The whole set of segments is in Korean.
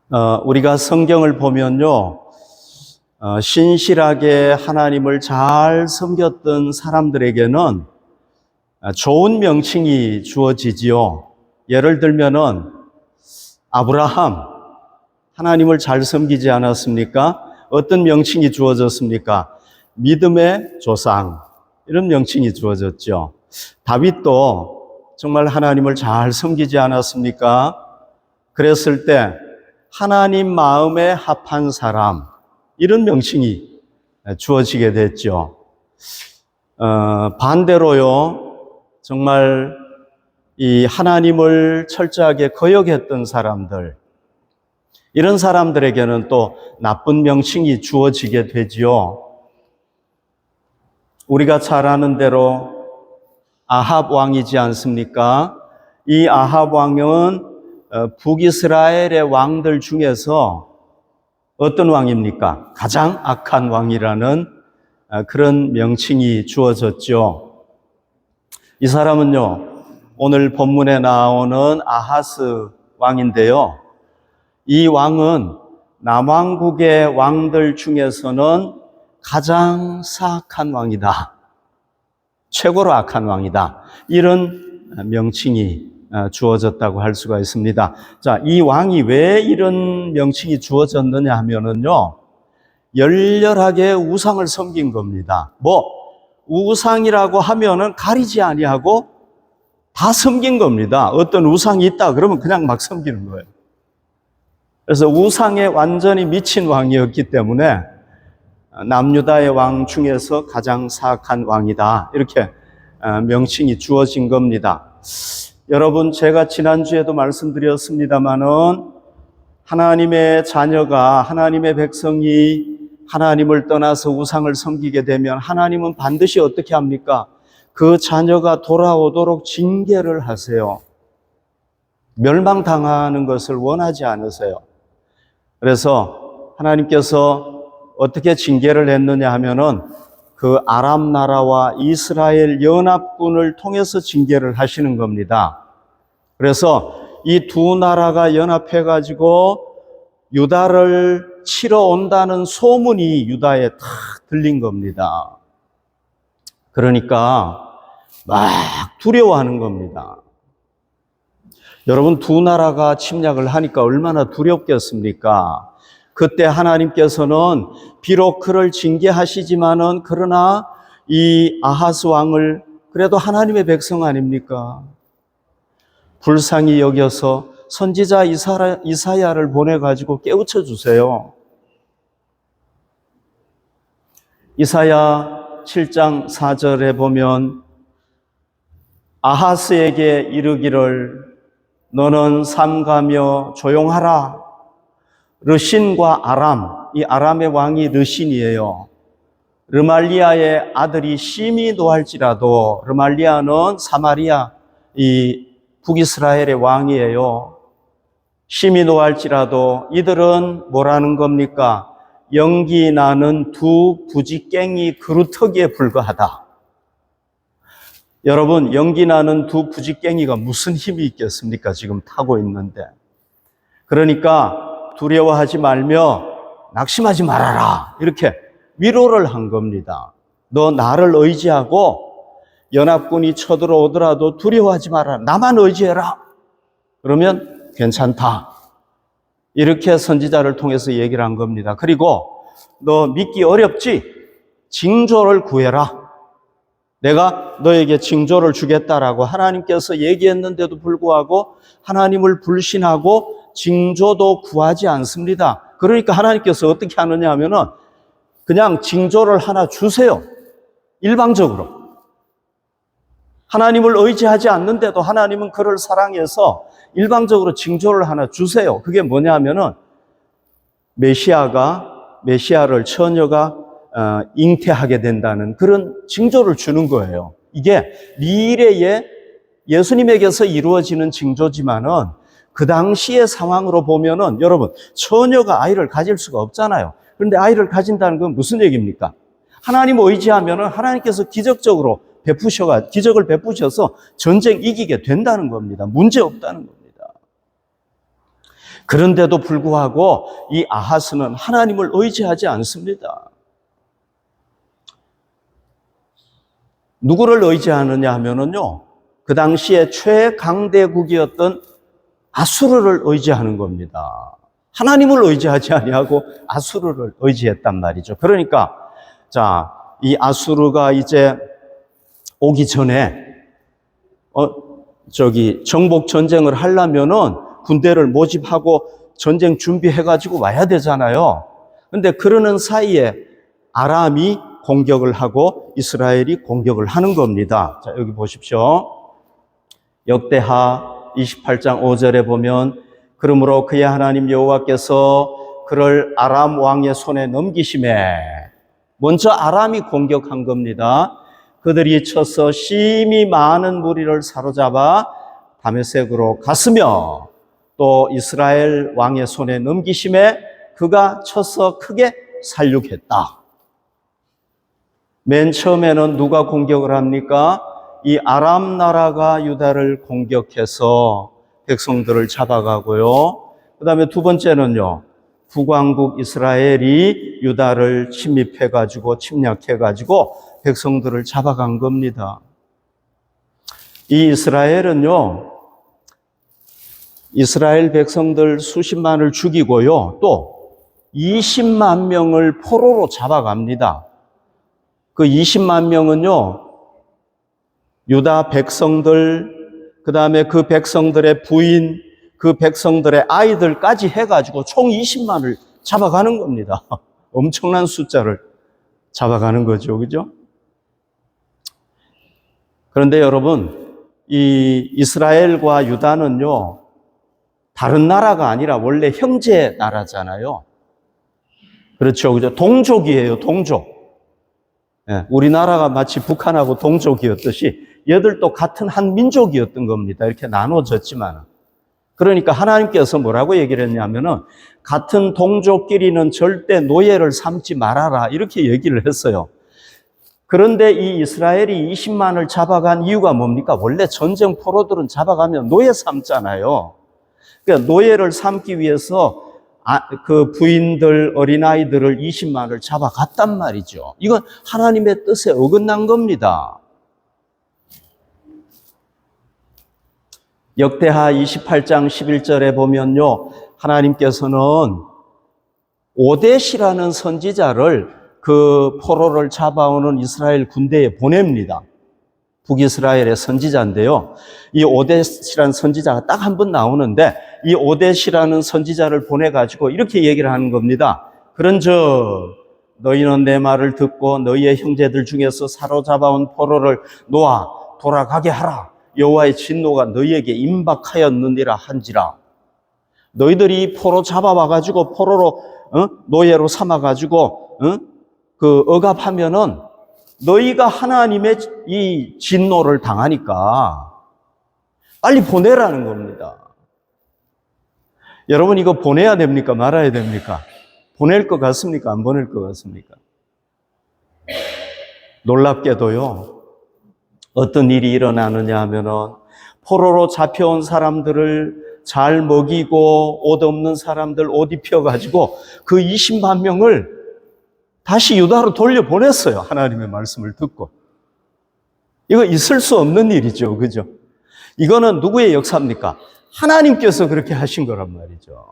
우리가 성경을 보면요, 신실하게 하나님을 잘 섬겼던 사람들에게는 좋은 명칭이 주어지지요. 예를 들면은 아브라함, 하나님을 잘 섬기지 않았습니까? 어떤 명칭이 주어졌습니까? 믿음의 조상, 이런 명칭이 주어졌죠. 다윗도 정말 하나님을 잘 섬기지 않았습니까? 그랬을 때 하나님 마음에 합한 사람, 이런 명칭이 주어지게 됐죠. 반대로요, 정말 이 하나님을 철저하게 거역했던 사람들, 이런 사람들에게는 또 나쁜 명칭이 주어지게 되지요. 우리가 잘 아는 대로 아합 왕이지 않습니까? 이 아합 왕은 북이스라엘의 왕들 중에서 어떤 왕입니까? 가장 악한 왕이라는 그런 명칭이 주어졌죠. 이 사람은요, 오늘 본문에 나오는 아하스 왕인데요. 이 왕은 남왕국의 왕들 중에서는 가장 사악한 왕이다. 최고로 악한 왕이다. 이런 명칭이 주어졌다고 할 수가 있습니다. 자, 이 왕이 왜 이런 명칭이 주어졌느냐 하면은요, 열렬하게 우상을 섬긴 겁니다. 우상이라고 하면은 가리지 아니하고 다 섬긴 겁니다. 어떤 우상이 있다 그러면 그냥 막 섬기는 거예요. 그래서 우상에 완전히 미친 왕이었기 때문에 남유다의 왕 중에서 가장 사악한 왕이다. 이렇게 명칭이 주어진 겁니다. 여러분, 제가 지난주에도 말씀드렸습니다마는 하나님의 자녀가, 하나님의 백성이 하나님을 떠나서 우상을 섬기게 되면 하나님은 반드시 어떻게 합니까? 그 자녀가 돌아오도록 징계를 하세요. 멸망당하는 것을 원하지 않으세요. 그래서 하나님께서 어떻게 징계를 했느냐 하면은 그 아람 나라와 이스라엘 연합군을 통해서 징계를 하시는 겁니다. 그래서 이 두 나라가 연합해가지고 유다를 치러 온다는 소문이 유다에 다 들린 겁니다. 그러니까 막 두려워하는 겁니다. 여러분, 두 나라가 침략을 하니까 얼마나 두렵겠습니까? 그때 하나님께서는 비록 그를 징계하시지만은 그러나 이 아하스 왕을 그래도 하나님의 백성 아닙니까? 불쌍히 여겨서 선지자 이사야를 보내가지고 깨우쳐 주세요. 이사야 7장 4절에 보면 아하스에게 이르기를 너는 삼가며 조용하라. 르신과 아람, 이 아람의 왕이 르신이에요. 르말리아의 아들이 심히 노할지라도, 르말리아는 사마리아, 이 북이스라엘의 왕이에요. 심히 노할지라도 이들은 뭐라는 겁니까? 연기 나는 두 부지깽이 그루터기에 불과하다. 여러분, 연기 나는 두 부지깽이가 무슨 힘이 있겠습니까? 지금 타고 있는데. 그러니까 두려워하지 말며 낙심하지 말아라. 이렇게 위로를 한 겁니다. 너 나를 의지하고 연합군이 쳐들어오더라도 두려워하지 마라. 나만 의지해라. 그러면 괜찮다. 이렇게 선지자를 통해서 얘기를 한 겁니다. 그리고 너 믿기 어렵지? 징조를 구해라. 내가 너에게 징조를 주겠다라고 하나님께서 얘기했는데도 불구하고 하나님을 불신하고 징조도 구하지 않습니다. 그러니까 하나님께서 어떻게 하느냐 하면은 그냥 징조를 하나 주세요. 일방적으로. 하나님을 의지하지 않는데도 하나님은 그를 사랑해서 일방적으로 징조를 하나 주세요. 그게 뭐냐 하면은 메시아를 처녀가 잉태하게 된다는 그런 징조를 주는 거예요. 이게 미래에 예수님에게서 이루어지는 징조지만은 그 당시의 상황으로 보면은 여러분, 처녀가 아이를 가질 수가 없잖아요. 그런데 아이를 가진다는 건 무슨 얘기입니까? 하나님 의지하면은 하나님께서 기적을 베푸셔서 전쟁 이기게 된다는 겁니다. 문제 없다는 겁니다. 그런데도 불구하고 이 아하스는 하나님을 의지하지 않습니다. 누구를 의지하느냐 하면은요, 그 당시에 최강대국이었던 아수르를 의지하는 겁니다. 하나님을 의지하지 아니하고 아수르를 의지했단 말이죠. 그러니까 자, 이 아수르가 이제 오기 전에 정복 전쟁을 하려면은 군대를 모집하고 전쟁 준비해가지고 와야 되잖아요. 근데 그러는 사이에 아람이 공격을 하고 이스라엘이 공격을 하는 겁니다. 자, 여기 보십시오. 역대하 28장 5절에 보면 그러므로 그의 하나님 여호와께서 그를 아람 왕의 손에 넘기심에, 먼저 아람이 공격한 겁니다. 그들이 쳐서 심히 많은 무리를 사로잡아 다메섹으로 갔으며 또 이스라엘 왕의 손에 넘기심에 그가 쳐서 크게 살육했다. 맨 처음에는 누가 공격을 합니까? 이 아람 나라가 유다를 공격해서 백성들을 잡아가고요. 그 다음에 두 번째는요, 북왕국 이스라엘이 유다를 침입해가지고 침략해가지고 백성들을 잡아간 겁니다. 이 이스라엘은요, 이스라엘 백성들 수십만을 죽이고요, 또 20만 명을 포로로 잡아갑니다. 그 20만 명은요, 유다 백성들, 그 다음에 그 백성들의 부인, 그 백성들의 아이들까지 해가지고 총 20만을 잡아가는 겁니다. 엄청난 숫자를 잡아가는 거죠. 그죠? 그런데 여러분, 이 이스라엘과 유다는요, 다른 나라가 아니라 원래 형제 나라잖아요. 그렇죠. 그죠? 동족이에요, 동족. 예, 우리나라가 마치 북한하고 동족이었듯이 얘들도 같은 한 민족이었던 겁니다. 이렇게 나눠졌지만. 그러니까 하나님께서 뭐라고 얘기를 했냐면은 같은 동족끼리는 절대 노예를 삼지 말아라, 이렇게 얘기를 했어요. 그런데 이 이스라엘이 20만을 잡아간 이유가 뭡니까? 원래 전쟁 포로들은 잡아가면 노예 삼잖아요. 그러니까 노예를 삼기 위해서 그 부인들, 어린아이들을 20만을 잡아갔단 말이죠. 이건 하나님의 뜻에 어긋난 겁니다. 역대하 28장 11절에 보면요, 하나님께서는 오뎃이라는 선지자를 그 포로를 잡아오는 이스라엘 군대에 보냅니다. 북이스라엘의 선지자인데요, 이 오뎃이라는 선지자가 딱 한 번 나오는데 이 오뎃이라는 선지자를 보내가지고 이렇게 얘기를 하는 겁니다. 그런즉 너희는 내 말을 듣고 너희의 형제들 중에서 사로잡아온 포로를 놓아 돌아가게 하라. 여호와의 진노가 너희에게 임박하였느니라 한지라. 너희들이 포로 잡아와가지고 포로로 노예로 삼아가지고 그 억압하면은 너희가 하나님의 이 진노를 당하니까 빨리 보내라는 겁니다. 여러분, 이거 보내야 됩니까? 말아야 됩니까? 보낼 것 같습니까? 안 보낼 것 같습니까? 놀랍게도요, 어떤 일이 일어나느냐 하면은 포로로 잡혀온 사람들을 잘 먹이고 옷 없는 사람들 옷 입혀가지고 그 20만 명을 다시 유다로 돌려보냈어요. 하나님의 말씀을 듣고. 이거 있을 수 없는 일이죠. 그죠? 이거는 누구의 역사입니까? 하나님께서 그렇게 하신 거란 말이죠.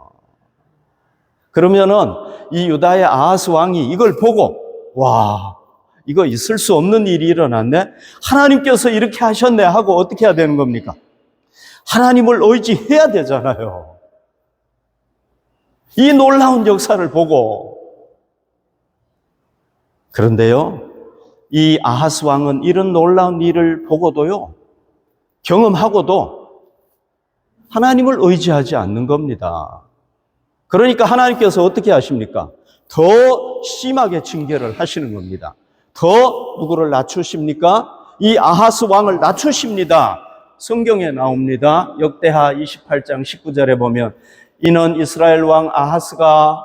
그러면은 이 유다의 아하스 왕이 이걸 보고, 와, 이거 있을 수 없는 일이 일어났네? 하나님께서 이렇게 하셨네 하고 어떻게 해야 되는 겁니까? 하나님을 의지해야 되잖아요. 이 놀라운 역사를 보고. 그런데요, 이 아하스 왕은 이런 놀라운 일을 보고도요, 경험하고도 하나님을 의지하지 않는 겁니다. 그러니까 하나님께서 어떻게 하십니까? 더 심하게 징계를 하시는 겁니다. 더 누구를 낮추십니까? 이 아하스 왕을 낮추십니다. 성경에 나옵니다. 역대하 28장 19절에 보면 이는 이스라엘 왕 아하스가,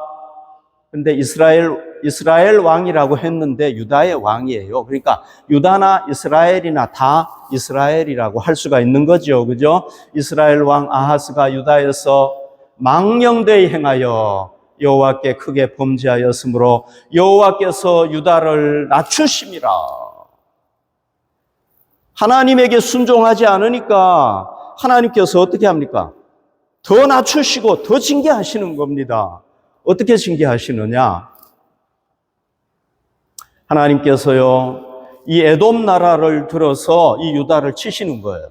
근데 이스라엘 왕이라고 했는데 유다의 왕이에요. 그러니까 유다나 이스라엘이나 다 이스라엘이라고 할 수가 있는 거죠. 그죠? 이스라엘 왕 아하스가 유다에서 망령되이 행하여 여호와께 크게 범죄하였으므로 여호와께서 유다를 낮추심이라. 하나님에게 순종하지 않으니까 하나님께서 어떻게 합니까? 더 낮추시고 더 징계하시는 겁니다. 어떻게 징계하시느냐? 하나님께서요, 이 에돔 나라를 들어서 이 유다를 치시는 거예요.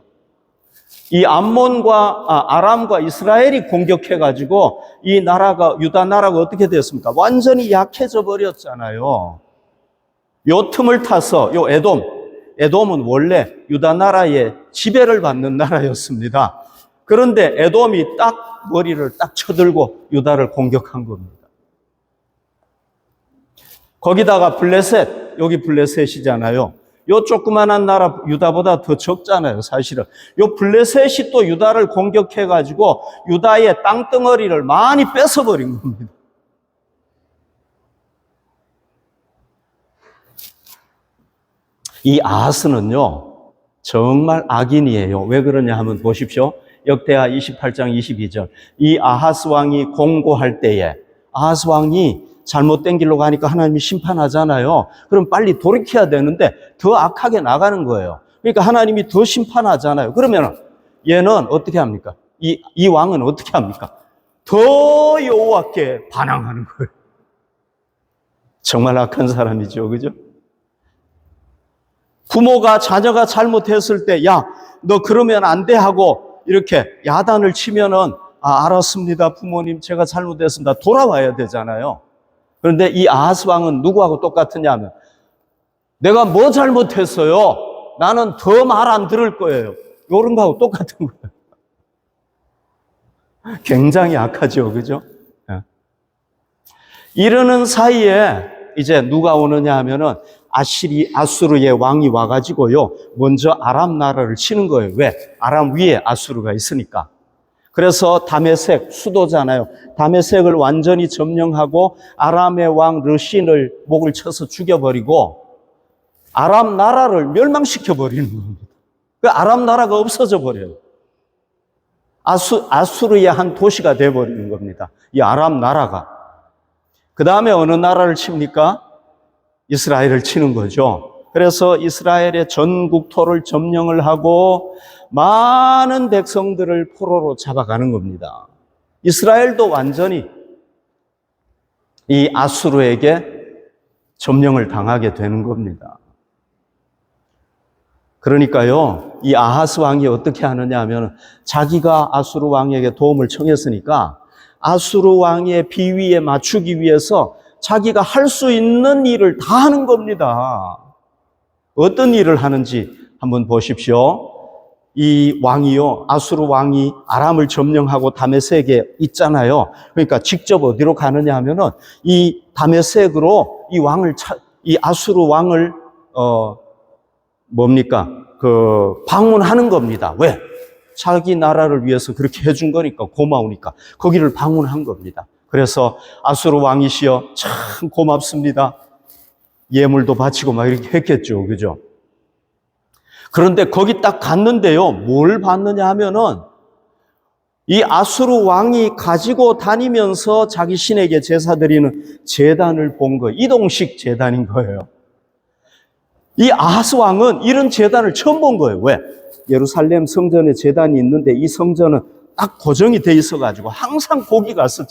이 아람과 이스라엘이 공격해가지고 이 나라가, 유다 나라가 어떻게 됐습니까? 완전히 약해져 버렸잖아요. 요 틈을 타서 에돔은 원래 유다 나라의 지배를 받는 나라였습니다. 그런데 에돔이 딱 머리를 딱 쳐들고 유다를 공격한 겁니다. 거기다가 여기 블레셋이잖아요. 요 조그만한 나라 유다보다 더 적잖아요, 사실은. 요 블레셋이 또 유다를 공격해가지고 유다의 땅덩어리를 많이 뺏어버린 겁니다. 이 아하스는요, 정말 악인이에요. 왜 그러냐 하면 보십시오. 역대하 28장 22절. 이 아하스 왕이 공고할 때에, 아하스 왕이 잘못된 길로 가니까 하나님이 심판하잖아요. 그럼 빨리 돌이켜야 되는데 더 악하게 나가는 거예요. 그러니까 하나님이 더 심판하잖아요. 그러면 얘는 어떻게 합니까? 이 왕은 어떻게 합니까? 더 여호와께 반항하는 거예요. 정말 악한 사람이죠. 그죠? 부모가 자녀가 잘못했을 때, 야, 너 그러면 안 돼 하고 이렇게 야단을 치면은, 알았습니다. 부모님, 제가 잘못했습니다. 돌아와야 되잖아요. 그런데 이 아하스 왕은 누구하고 똑같으냐 하면, 내가 뭐 잘못했어요? 나는 더 말 안 들을 거예요. 이런 거하고 똑같은 거예요. 굉장히 악하죠. 그죠? 이러는 사이에 이제 누가 오느냐 하면은 아수르의 왕이 와가지고요, 먼저 아람 나라를 치는 거예요. 왜? 아람 위에 아수르가 있으니까. 그래서 다메섹, 수도잖아요. 다메섹을 완전히 점령하고 아람의 왕 르신을 목을 쳐서 죽여버리고 아람 나라를 멸망시켜버리는 겁니다. 그 아람 나라가 없어져 버려요. 아수르의 한 도시가 돼버리는 겁니다. 이 아람 나라가. 그 다음에 어느 나라를 칩니까? 이스라엘을 치는 거죠. 그래서 이스라엘의 전 국토를 점령을 하고 많은 백성들을 포로로 잡아가는 겁니다. 이스라엘도 완전히 이 아수르에게 점령을 당하게 되는 겁니다. 그러니까요, 이 아하스 왕이 어떻게 하느냐 하면 자기가 아수르 왕에게 도움을 청했으니까 아수르 왕의 비위에 맞추기 위해서 자기가 할 수 있는 일을 다 하는 겁니다. 어떤 일을 하는지 한번 보십시오. 이 왕이요, 아수르 왕이 아람을 점령하고 다메섹에 있잖아요. 그러니까 직접 어디로 가느냐 하면은 이 다메섹으로 이 아수르 왕을 방문하는 겁니다. 왜? 자기 나라를 위해서 그렇게 해준 거니까, 고마우니까 거기를 방문한 겁니다. 그래서 아수르 왕이시여 참 고맙습니다. 예물도 바치고 막 이렇게 했겠죠. 그죠? 그런데 거기 딱 갔는데요, 뭘 봤느냐 하면은 이 아수르 왕이 가지고 다니면서 자기 신에게 제사 드리는 제단을 본 거예요. 이동식 제단인 거예요. 이 아하스 왕은 이런 제단을 처음 본 거예요. 왜? 예루살렘 성전에 제단이 있는데 이 성전은 딱 고정이 돼 있어가지고 항상 거기 가서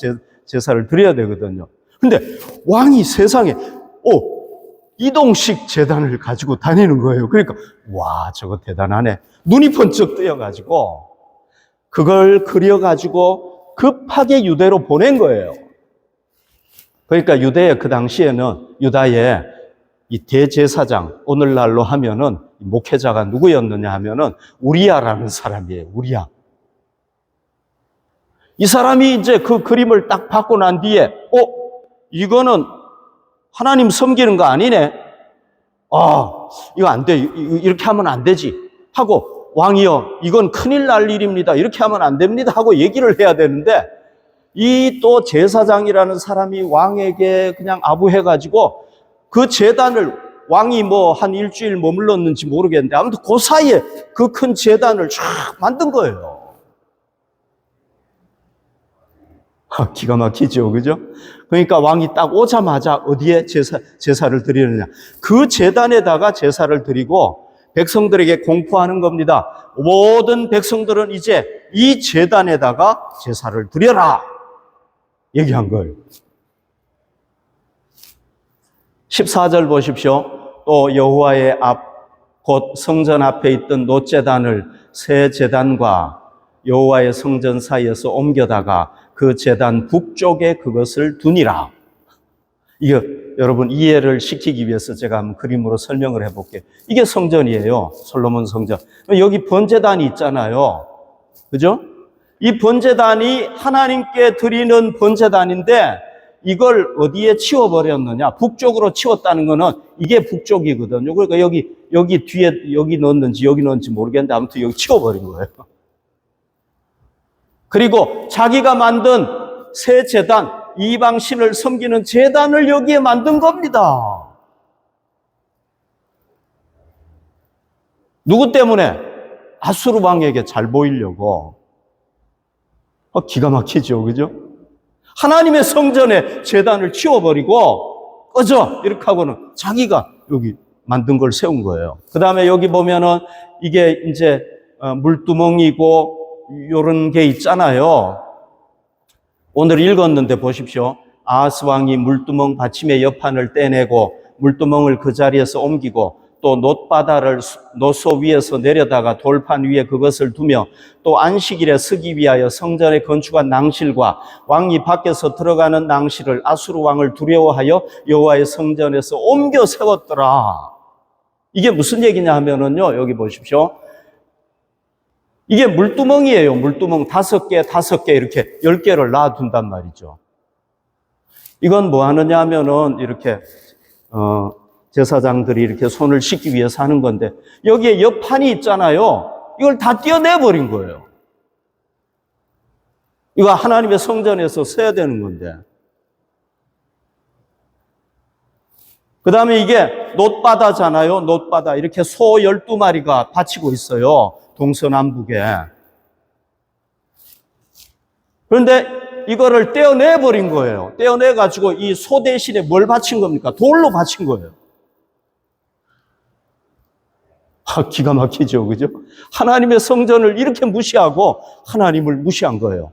제사를 드려야 되거든요. 근데 왕이 세상에 이동식 제단을 가지고 다니는 거예요. 그러니까 와, 저거 대단하네. 눈이 번쩍 뜨여가지고 그걸 그려가지고 급하게 유대로 보낸 거예요. 그러니까 그 당시에는 유다에 이 대제사장, 오늘날로 하면은 목회자가 누구였느냐 하면은 우리야라는 사람이에요. 우리야. 이 사람이 이제 그 그림을 딱 받고 난 뒤에 이거는 하나님 섬기는 거 아니네. 이거 안 돼. 이렇게 하면 안 되지. 하고 왕이여, 이건 큰일 날 일입니다. 이렇게 하면 안 됩니다. 하고 얘기를 해야 되는데 이 또 제사장이라는 사람이 왕에게 그냥 아부해가지고 그 제단을 왕이 한 일주일 머물렀는지 모르겠는데 아무튼 그 사이에 그 큰 제단을 쫙 만든 거예요. 기가 막히죠, 그죠? 그러니까 왕이 딱 오자마자 어디에 제사를 드리느냐. 그 제단에다가 제사를 드리고 백성들에게 공포하는 겁니다. 모든 백성들은 이제 이 제단에다가 제사를 드려라. 얘기한 거예요. 14절 보십시오. 또 여호와의 곧 성전 앞에 있던 놋제단을 새 제단과 여호와의 성전 사이에서 옮겨다가 그 제단 북쪽에 그것을 두니라. 이거 여러분 이해를 시키기 위해서 제가 한번 그림으로 설명을 해볼게요. 이게 성전이에요. 솔로몬 성전. 여기 번제단이 있잖아요. 그죠? 이 번제단이 하나님께 드리는 번제단인데 이걸 어디에 치워버렸느냐? 북쪽으로 치웠다는 거는 이게 북쪽이거든요. 그러니까 여기 뒤에 여기 넣었는지 여기 넣었는지 모르겠는데 아무튼 여기 치워버린 거예요. 그리고 자기가 만든 새 제단, 이방신을 섬기는 제단을 여기에 만든 겁니다. 누구 때문에? 아수르 왕에게 잘 보이려고. 기가 막히죠, 그죠? 하나님의 성전에 제단을 치워버리고 꺼져 이렇게 하고는 자기가 여기 만든 걸 세운 거예요. 그 다음에 여기 보면은 이게 이제 물두멍이고 요런 게 있잖아요. 오늘 읽었는데 보십시오. 아하스 왕이 물두멍 받침의 옆판을 떼내고 물두멍을 그 자리에서 옮기고 또 놋바다를 놋소 위에서 내려다가 돌판 위에 그것을 두며 또 안식일에 쓰기 위하여 성전에 건축한 낭실과 왕이 밖에서 들어가는 낭실을 아수르 왕을 두려워하여 여호와의 성전에서 옮겨 세웠더라. 이게 무슨 얘기냐 하면은요, 여기 보십시오. 이게 물두멍이에요. 물두멍 5개 이렇게 10개를 놔둔단 말이죠. 이건 뭐 하느냐 하면은 이렇게 제사장들이 이렇게 손을 씻기 위해서 하는 건데 여기에 옆판이 있잖아요. 이걸 다 떼어내버린 거예요. 이거 하나님의 성전에서 써야 되는 건데. 그 다음에 이게 놋바다잖아요. 놋바다. 이렇게 소 12마리가 바치고 있어요. 동서남북에. 그런데 이거를 떼어내버린 거예요. 떼어내가지고 이 소 대신에 뭘 바친 겁니까? 돌로 바친 거예요. 기가 막히죠, 그죠? 하나님의 성전을 이렇게 무시하고 하나님을 무시한 거예요.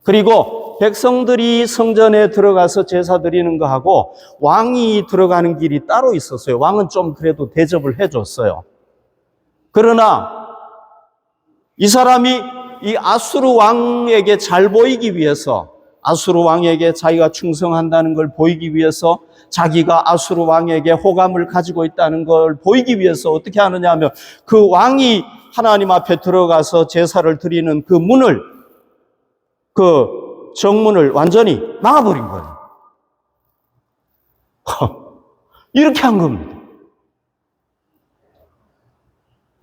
그리고 백성들이 성전에 들어가서 제사 드리는 거하고 왕이 들어가는 길이 따로 있었어요. 왕은 좀 그래도 대접을 해줬어요. 그러나 이 사람이 이 아수르 왕에게 잘 보이기 위해서, 아수르 왕에게 자기가 충성한다는 걸 보이기 위해서, 자기가 아수르 왕에게 호감을 가지고 있다는 걸 보이기 위해서 어떻게 하느냐 하면 그 왕이 하나님 앞에 들어가서 제사를 드리는 그 문을, 그 정문을 완전히 막아버린 거예요. 이렇게 한 겁니다.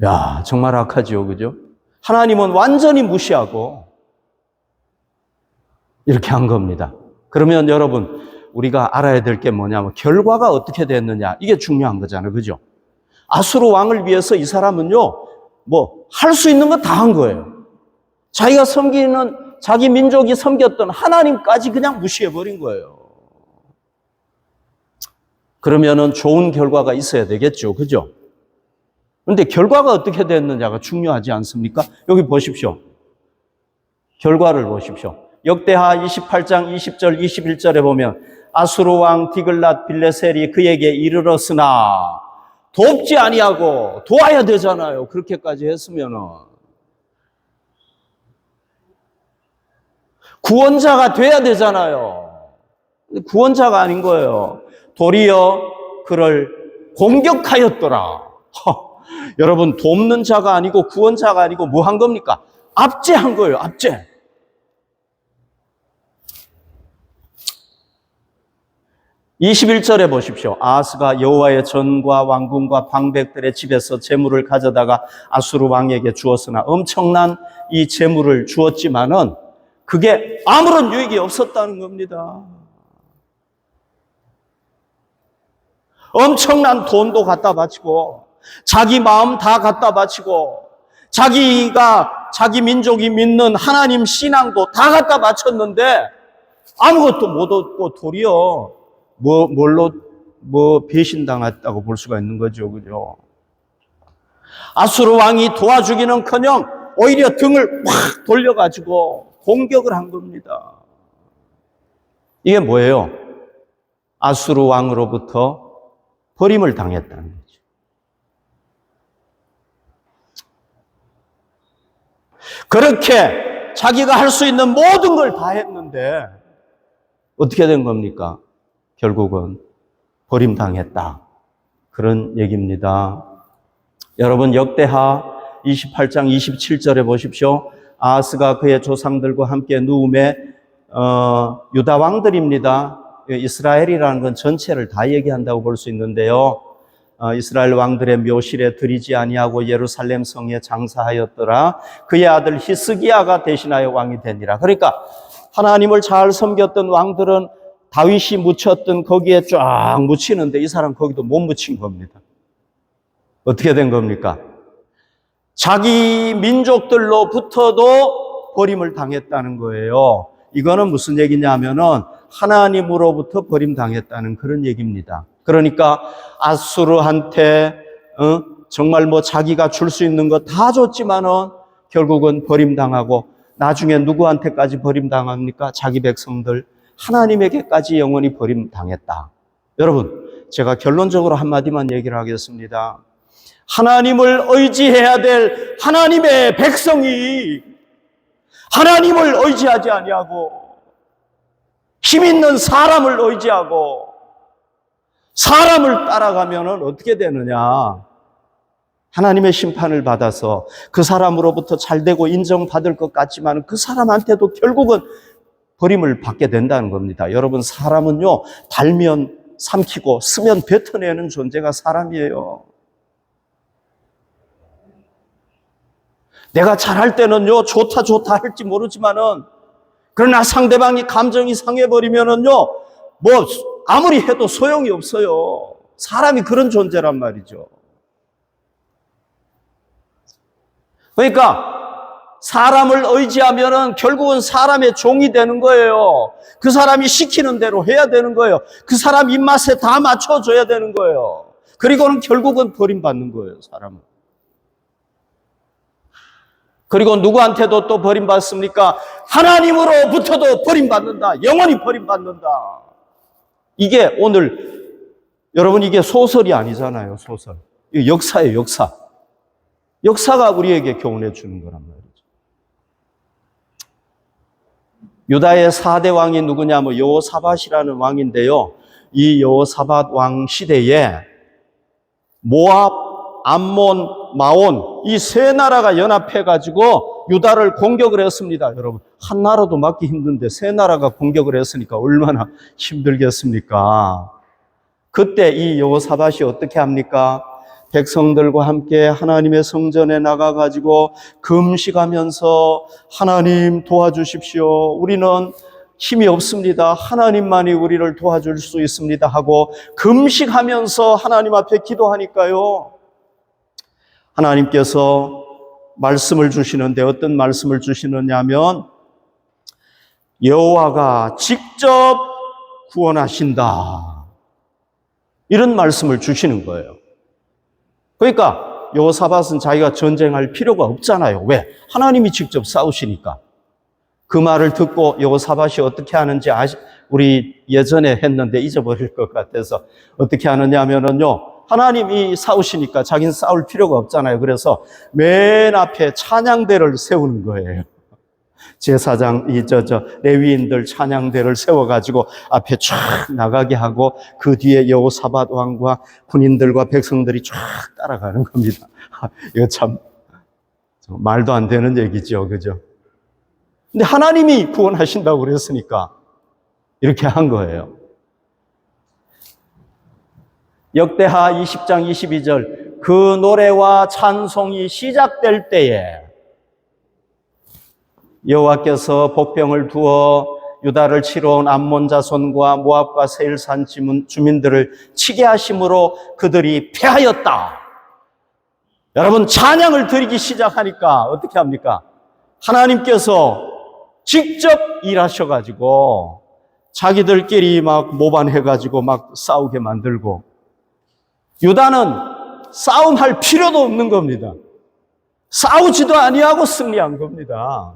야, 정말 악하죠, 그죠? 하나님은 완전히 무시하고 이렇게 한 겁니다. 그러면 여러분, 우리가 알아야 될 게 뭐냐면 결과가 어떻게 됐느냐, 이게 중요한 거잖아요, 그죠? 아수르 왕을 위해서 이 사람은요, 뭐 할 수 있는 거 다 한 거예요. 자기가 섬기는, 자기 민족이 섬겼던 하나님까지 그냥 무시해버린 거예요. 그러면은 좋은 결과가 있어야 되겠죠, 그죠? 그런데 결과가 어떻게 됐느냐가 중요하지 않습니까? 여기 보십시오. 결과를 보십시오. 역대하 28장 20절 21절에 보면 아수르 왕 디글랏 빌레셀이 그에게 이르렀으나 돕지 아니하고 도와야 되잖아요. 그렇게까지 했으면은 구원자가 돼야 되잖아요. 구원자가 아닌 거예요. 도리어 그를 공격하였더라. 여러분, 돕는 자가 아니고 구원자가 아니고 뭐 한 겁니까? 압제한 거예요. 압제. (21절에) 보십시오. 아하스가 여호와의 전과 왕궁과 방백들의 집에서 재물을 가져다가 아수르 왕에게 주었으나 엄청난 이 재물을 주었지만은 그게 아무런 유익이 없었다는 겁니다. 엄청난 돈도 갖다 바치고 자기 마음 다 갖다 바치고 자기가 자기 민족이 믿는 하나님 신앙도 다 갖다 바쳤는데 아무것도 못 얻고 도리어 배신당했다고 볼 수가 있는 거죠. 그죠? 아수르 왕이 도와주기는커녕 오히려 등을 확 돌려가지고 공격을 한 겁니다. 이게 뭐예요? 아수르 왕으로부터 버림을 당했다는 거죠. 그렇게 자기가 할 수 있는 모든 걸 다 했는데 어떻게 된 겁니까? 결국은 버림당했다. 그런 얘기입니다. 여러분, 역대하 28장 27절에 보십시오. 아하스가 그의 조상들과 함께 누움에 유다 왕들입니다. 이스라엘이라는 건 전체를 다 얘기한다고 볼 수 있는데요. 이스라엘 왕들의 묘실에 들이지 아니하고 예루살렘 성에 장사하였더라. 그의 아들 히스기야가 대신하여 왕이 되니라. 그러니까 하나님을 잘 섬겼던 왕들은 다윗이 묻혔던 거기에 쫙 묻히는데 이 사람 거기도 못 묻힌 겁니다. 어떻게 된 겁니까? 자기 민족들로부터도 버림을 당했다는 거예요. 이거는 무슨 얘기냐면은 하나님으로부터 버림당했다는 그런 얘기입니다. 그러니까 아수르한테 정말 자기가 줄 수 있는 거 다 줬지만은 결국은 버림당하고 나중에 누구한테까지 버림당합니까? 자기 백성들 하나님에게까지 영원히 버림당했다. 여러분, 제가 결론적으로 한마디만 얘기를 하겠습니다. 하나님을 의지해야 될 하나님의 백성이 하나님을 의지하지 아니하고 힘 있는 사람을 의지하고 사람을 따라가면은 어떻게 되느냐? 하나님의 심판을 받아서 그 사람으로부터 잘되고 인정받을 것 같지만 그 사람한테도 결국은 버림을 받게 된다는 겁니다. 여러분, 사람은요, 달면 삼키고 쓰면 뱉어내는 존재가 사람이에요. 내가 잘할 때는요, 좋다 할지 모르지만은, 그러나 상대방이 감정이 상해버리면은요, 아무리 해도 소용이 없어요. 사람이 그런 존재란 말이죠. 그러니까, 사람을 의지하면은 결국은 사람의 종이 되는 거예요. 그 사람이 시키는 대로 해야 되는 거예요. 그 사람 입맛에 다 맞춰줘야 되는 거예요. 그리고는 결국은 버림받는 거예요, 사람은. 그리고 누구한테도 또 버림받습니까? 하나님으로부터도 버림받는다. 영원히 버림받는다. 이게 오늘, 여러분, 이게 소설이 아니잖아요, 소설. 이게 역사예요, 역사. 역사가 우리에게 교훈해 주는 거란 말이죠. 유다의 4대 왕이 누구냐면 여호사밧이라는 왕인데요. 이 여호사밧 왕 시대에 모압, 암몬, 마온 이 세 나라가 연합해가지고 유다를 공격을 했습니다. 여러분, 한 나라도 막기 힘든데 세 나라가 공격을 했으니까 얼마나 힘들겠습니까? 그때 이 여호사밧이 어떻게 합니까? 백성들과 함께 하나님의 성전에 나가가지고 금식하면서 하나님 도와주십시오. 우리는 힘이 없습니다. 하나님만이 우리를 도와줄 수 있습니다 하고 금식하면서 하나님 앞에 기도하니까요. 하나님께서 말씀을 주시는데 어떤 말씀을 주시느냐면 여호와가 직접 구원하신다. 이런 말씀을 주시는 거예요. 그러니까 여호사밧은 자기가 전쟁할 필요가 없잖아요. 왜? 하나님이 직접 싸우시니까. 그 말을 듣고 여호사밧이 어떻게 하는지 우리 예전에 했는데 잊어버릴 것 같아서 어떻게 하느냐 하면은요. 하나님이 싸우시니까 자기는 싸울 필요가 없잖아요. 그래서 맨 앞에 찬양대를 세우는 거예요. 제사장, 레위인들 찬양대를 세워가지고 앞에 쫙 나가게 하고 그 뒤에 여호사밧 왕과 군인들과 백성들이 쫙 따라가는 겁니다. 이거 참 말도 안 되는 얘기죠. 그죠? 근데 하나님이 구원하신다고 그랬으니까 이렇게 한 거예요. 역대하 20장 22절 그 노래와 찬송이 시작될 때에 여호와께서 복병을 두어 유다를 치러 온 암몬 자손과 모압과 세일산 주민들을 치게 하심으로 그들이 패하였다. 여러분, 찬양을 드리기 시작하니까 어떻게 합니까? 하나님께서 직접 일하셔가지고 자기들끼리 막 모반해가지고 막 싸우게 만들고, 유다는 싸움할 필요도 없는 겁니다. 싸우지도 아니하고 승리한 겁니다.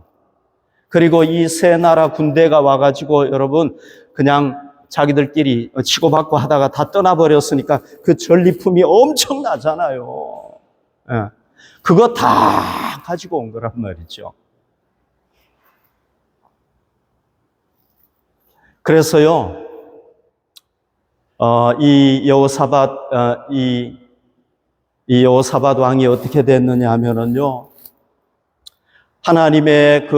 그리고 이 세 나라 군대가 와가지고 여러분 그냥 자기들끼리 치고받고 하다가 다 떠나버렸으니까 그 전리품이 엄청나잖아요. 예. 그거 다 가지고 온 거란 말이죠. 그래서요, 이 여호사밧 왕이 어떻게 됐느냐 하면은요, 하나님의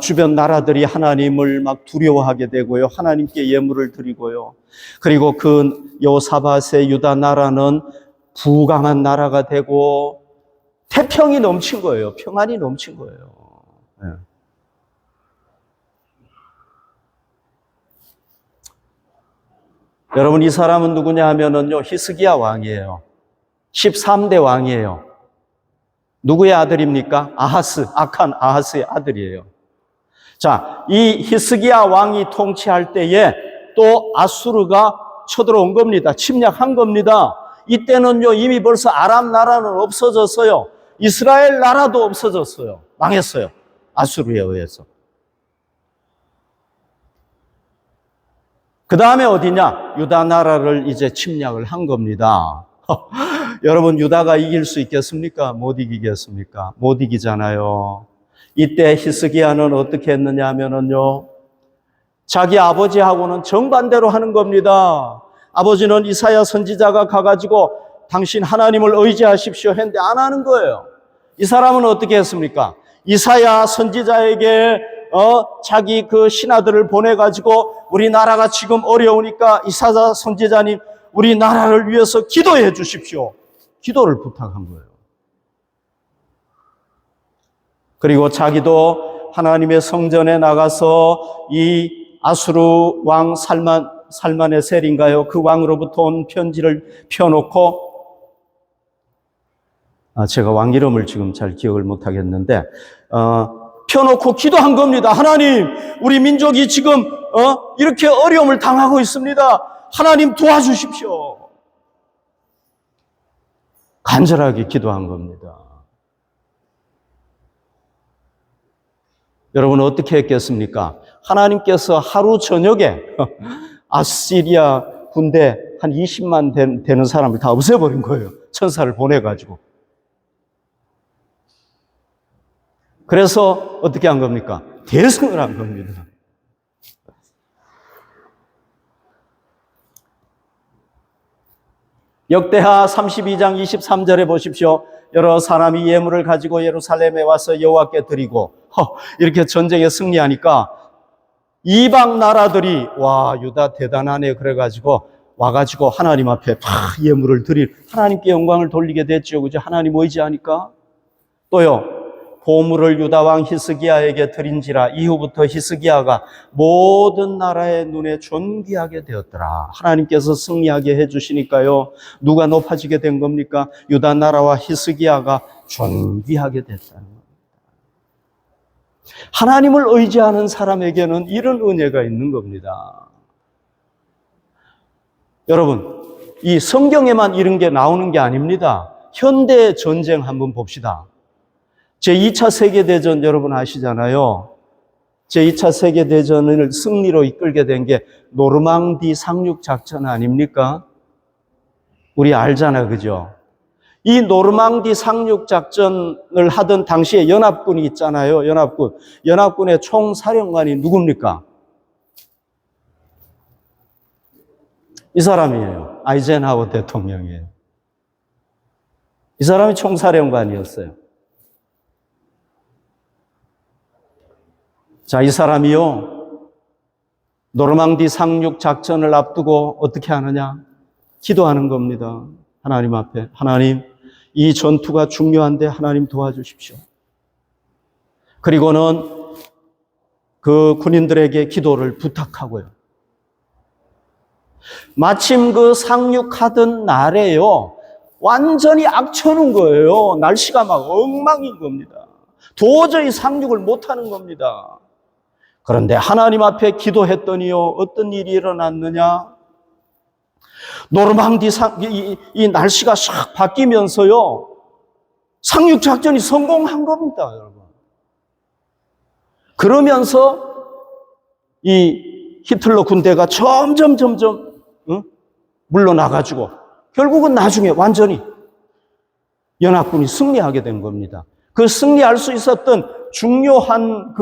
주변 나라들이 하나님을 막 두려워하게 되고요, 하나님께 예물을 드리고요, 그리고 그 여호사밧의 유다 나라는 부강한 나라가 되고 태평이 넘친 거예요. 평안이 넘친 거예요. 네. 여러분, 이 사람은 누구냐 하면은요, 히스기야 왕이에요. 13대 왕이에요. 누구의 아들입니까? 악한 아하스의 아들이에요. 자, 이 히스기야 왕이 통치할 때에 또 아수르가 쳐들어온 겁니다. 침략한 겁니다. 이때는요, 이미 벌써 아람 나라는 없어졌어요. 이스라엘 나라도 없어졌어요. 망했어요. 아수르에 의해서. 그 다음에 어디냐? 유다 나라를 이제 침략을 한 겁니다. 여러분, 유다가 이길 수 있겠습니까? 못 이기겠습니까? 못 이기잖아요. 이때 히스기야는 어떻게 했느냐 하면은요, 자기 아버지하고는 정반대로 하는 겁니다. 아버지는 이사야 선지자가 가가지고 당신 하나님을 의지하십시오 했는데 안 하는 거예요. 이 사람은 어떻게 했습니까? 이사야 선지자에게 자기 그 신하들을 보내가지고 우리나라가 지금 어려우니까 이사야 선지자님 우리 나라를 위해서 기도해 주십시오. 기도를 부탁한 거예요. 그리고 자기도 하나님의 성전에 나가서 이 아수르 왕 살마네셀인가요? 그 왕으로부터 온 편지를 펴놓고, 제가 왕 이름을 지금 잘 기억을 못 하겠는데, 펴놓고 기도한 겁니다. 하나님, 우리 민족이 지금 이렇게 어려움을 당하고 있습니다. 하나님 도와주십시오. 간절하게 기도한 겁니다. 여러분 어떻게 했겠습니까? 하나님께서 하루 저녁에 아시리아 군대 한 20만 되는 사람을 다 없애버린 거예요. 천사를 보내가지고. 그래서 어떻게 한 겁니까? 대승을 한 겁니다. 역대하 32장 23절에 보십시오. 여러 사람이 예물을 가지고 예루살렘에 와서 여호와께 드리고 이렇게 전쟁에 승리하니까 이방 나라들이 와 유다 대단하네 그래가지고 와가지고 하나님 앞에 다 예물을 드릴 하나님께 영광을 돌리게 됐죠. 그죠? 하나님 의지하니까. 또요, 보물을 유다 왕 히스기야에게 드린지라 이후부터 히스기야가 모든 나라의 눈에 존귀하게 되었더라. 하나님께서 승리하게 해주시니까요, 누가 높아지게 된 겁니까? 유다 나라와 히스기야가 존귀하게 됐다는 겁니다. 하나님을 의지하는 사람에게는 이런 은혜가 있는 겁니다. 여러분, 이 성경에만 이런 게 나오는 게 아닙니다. 현대 전쟁 한번 봅시다. 제2차 세계대전 여러분 아시잖아요. 제2차 세계대전을 승리로 이끌게 된 게 노르망디 상륙작전 아닙니까? 우리 알잖아요. 그죠? 이 노르망디 상륙작전을 하던 당시에 연합군이 있잖아요. 연합군. 연합군의 총사령관이 누굽니까? 이 사람이에요. 아이젠하워 대통령이에요. 이 사람이 총사령관이었어요. 자, 이 사람이요, 노르망디 상륙 작전을 앞두고 어떻게 하느냐? 기도하는 겁니다. 하나님 앞에. 하나님, 이 전투가 중요한데 하나님 도와주십시오. 그리고는 그 군인들에게 기도를 부탁하고요. 마침 그 상륙하던 날에요, 완전히 악천후인 거예요. 날씨가 막 엉망인 겁니다. 도저히 상륙을 못하는 겁니다. 그런데 하나님 앞에 기도했더니요, 어떤 일이 일어났느냐? 노르망디 이 날씨가 샥 바뀌면서요, 상륙작전이 성공한 겁니다, 여러분. 그러면서 이 히틀러 군대가 점점 물러나가지고 결국은 나중에 완전히 연합군이 승리하게 된 겁니다. 그 승리할 수 있었던 중요한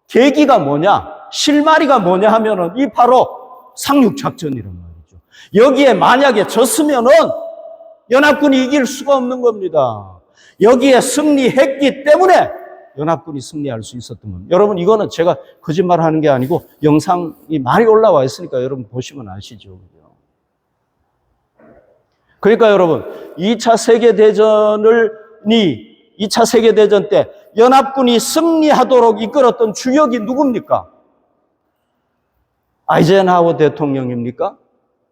계기가 뭐냐, 실마리가 뭐냐 하면은 이 바로 상륙작전이란 말이죠. 여기에 만약에 졌으면은 연합군이 이길 수가 없는 겁니다. 여기에 승리했기 때문에 연합군이 승리할 수 있었던 겁니다. 여러분, 이거는 제가 거짓말하는 게 아니고 영상이 많이 올라와 있으니까 여러분 보시면 아시죠. 그러니까 여러분, 2차 세계대전 때 연합군이 승리하도록 이끌었던 주역이 누굽니까? 아이젠하워 대통령입니까?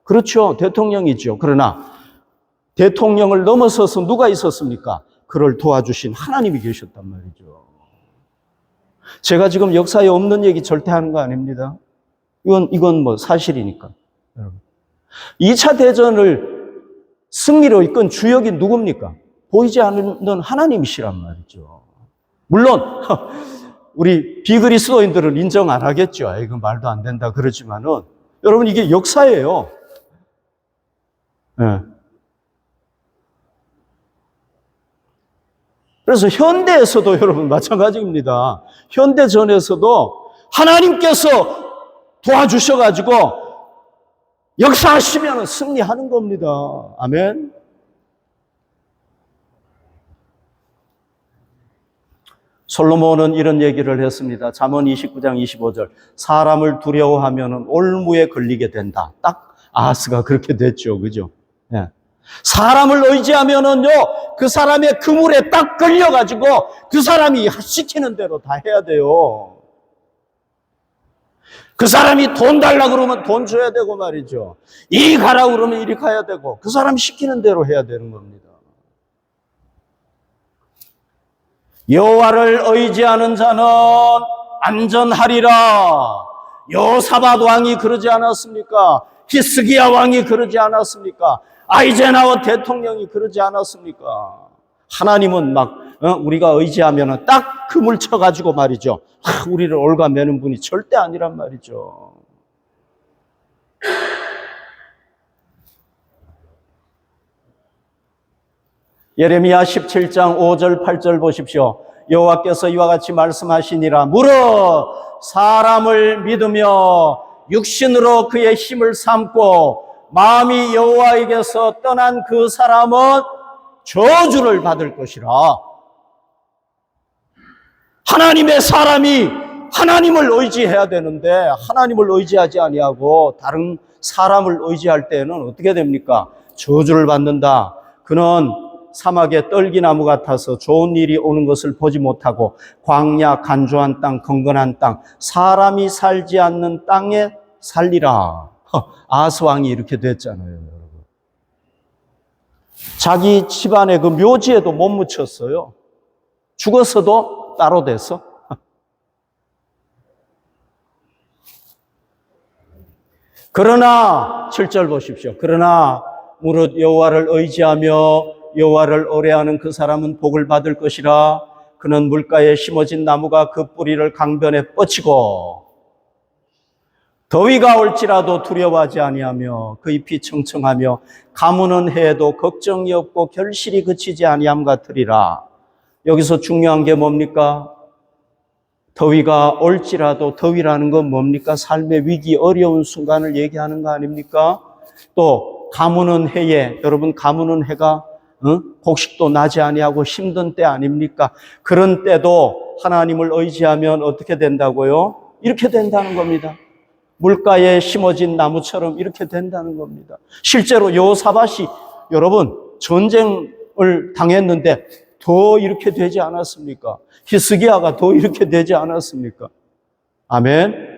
그렇죠. 대통령이죠. 그러나 대통령을 넘어서서 누가 있었습니까? 그를 도와주신 하나님이 계셨단 말이죠. 제가 지금 역사에 없는 얘기 절대 하는 거 아닙니다. 이건 뭐 사실이니까. 여러분, 2차 대전을 승리로 이끈 주역이 누굽니까? 보이지 않는 하나님이시란 말이죠. 물론 우리 비그리스도인들은 인정 안 하겠죠. 이거 말도 안 된다 그러지만은 여러분, 이게 역사예요. 네. 그래서 현대에서도 여러분 마찬가지입니다. 현대전에서도 하나님께서 도와주셔가지고 역사하시면 승리하는 겁니다. 아멘. 솔로몬은 이런 얘기를 했습니다. 잠언 29장 25절. 사람을 두려워하면 올무에 걸리게 된다. 딱 아하스가 그렇게 됐죠. 그죠? 예. 사람을 의지하면은요, 그 사람의 그물에 딱 걸려가지고 그 사람이 시키는 대로 다 해야 돼요. 그 사람이 돈 달라 그러면 돈 줘야 되고 말이죠. 이리 가라 그러면 이리 가야 되고, 그 사람 시키는 대로 해야 되는 겁니다. 여호와를 의지하는 자는 안전하리라. 여호사밧 왕이 그러지 않았습니까? 히스기야 왕이 그러지 않았습니까? 아이젠하워 대통령이 그러지 않았습니까? 하나님은 우리가 의지하면 딱 그물 쳐가지고 말이죠. 우리를 올가매는 분이 절대 아니란 말이죠. 예레미야 17장 5절 8절 보십시오. 여호와께서 이와 같이 말씀하시니라. 무릇 사람을 믿으며 육신으로 그의 힘을 삼고 마음이 여호와에게서 떠난 그 사람은 저주를 받을 것이라. 하나님의 사람이 하나님을 의지해야 되는데 하나님을 의지하지 아니하고 다른 사람을 의지할 때는 어떻게 됩니까? 저주를 받는다. 그는 사막의 떨기나무 같아서 좋은 일이 오는 것을 보지 못하고 광야, 간조한 땅, 건건한 땅, 사람이 살지 않는 땅에 살리라. 아하스 왕이 이렇게 됐잖아요, 여러분. 자기 집안의 그 묘지에도 못 묻혔어요. 죽었어도 따로 돼서. 그러나 7절 보십시오. 그러나 무릇 여호와를 의지하며 여호와를 의뢰하는 그 사람은 복을 받을 것이라. 그는 물가에 심어진 나무가 그 뿌리를 강변에 뻗치고 더위가 올지라도 두려워하지 아니하며 그 잎이 청청하며 가무는 해에도 걱정이 없고 결실이 그치지 아니함 같으리라. 여기서 중요한 게 뭡니까? 더위가 올지라도, 더위라는 건 뭡니까? 삶의 위기, 어려운 순간을 얘기하는 거 아닙니까? 또 가무는 해에, 여러분 가무는 해가 곡식도 나지 아니하고 힘든 때 아닙니까? 그런 때도 하나님을 의지하면 어떻게 된다고요? 이렇게 된다는 겁니다. 물가에 심어진 나무처럼 이렇게 된다는 겁니다. 실제로 여호사밧이 여러분 전쟁을 당했는데 더 이렇게 되지 않았습니까? 히스기야가 더 이렇게 되지 않았습니까? 아멘.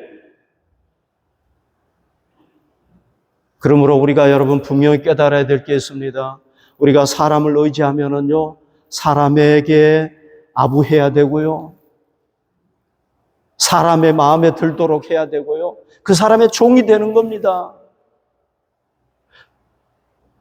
그러므로 우리가 여러분 분명히 깨달아야 될 게 있습니다. 우리가 사람을 의지하면은요, 사람에게 아부해야 되고요. 사람의 마음에 들도록 해야 되고요. 그 사람의 종이 되는 겁니다.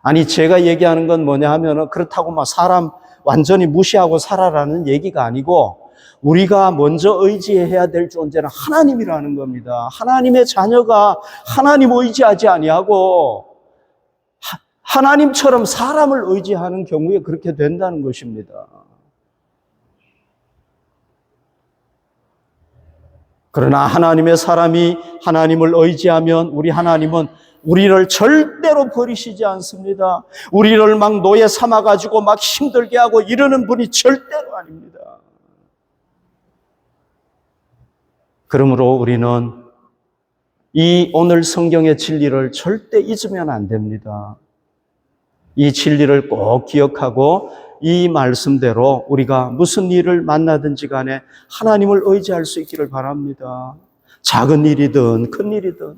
아니, 제가 얘기하는 건 뭐냐 하면은 그렇다고 막 사람 완전히 무시하고 살아라는 얘기가 아니고 우리가 먼저 의지해야 될 존재는 하나님이라는 겁니다. 하나님의 자녀가 하나님 의지하지 아니하고 하나님처럼 사람을 의지하는 경우에 그렇게 된다는 것입니다. 그러나 하나님의 사람이 하나님을 의지하면 우리 하나님은 우리를 절대로 버리시지 않습니다. 우리를 막 노예 삼아가지고 막 힘들게 하고 이러는 분이 절대로 아닙니다. 그러므로 우리는 이 오늘 성경의 진리를 절대 잊으면 안 됩니다. 이 진리를 꼭 기억하고 이 말씀대로 우리가 무슨 일을 만나든지 간에 하나님을 의지할 수 있기를 바랍니다. 작은 일이든 큰 일이든.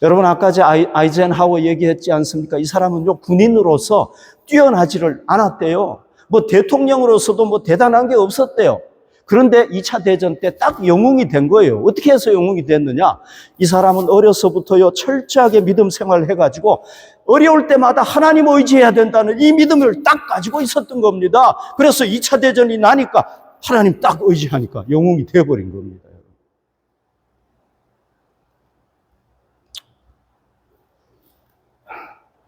여러분 아까 제 아이젠하워 얘기했지 않습니까? 이 사람은요 군인으로서 뛰어나지를 않았대요. 뭐 대통령으로서도 뭐 대단한 게 없었대요. 그런데 2차 대전 때 딱 영웅이 된 거예요. 어떻게 해서 영웅이 됐느냐? 이 사람은 어려서부터요 철저하게 믿음 생활을 해가지고 어려울 때마다 하나님 의지해야 된다는 이 믿음을 딱 가지고 있었던 겁니다. 그래서 2차 대전이 나니까 하나님 딱 의지하니까 영웅이 되어버린 겁니다.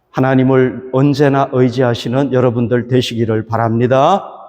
하나님을 언제나 의지하시는 여러분들 되시기를 바랍니다.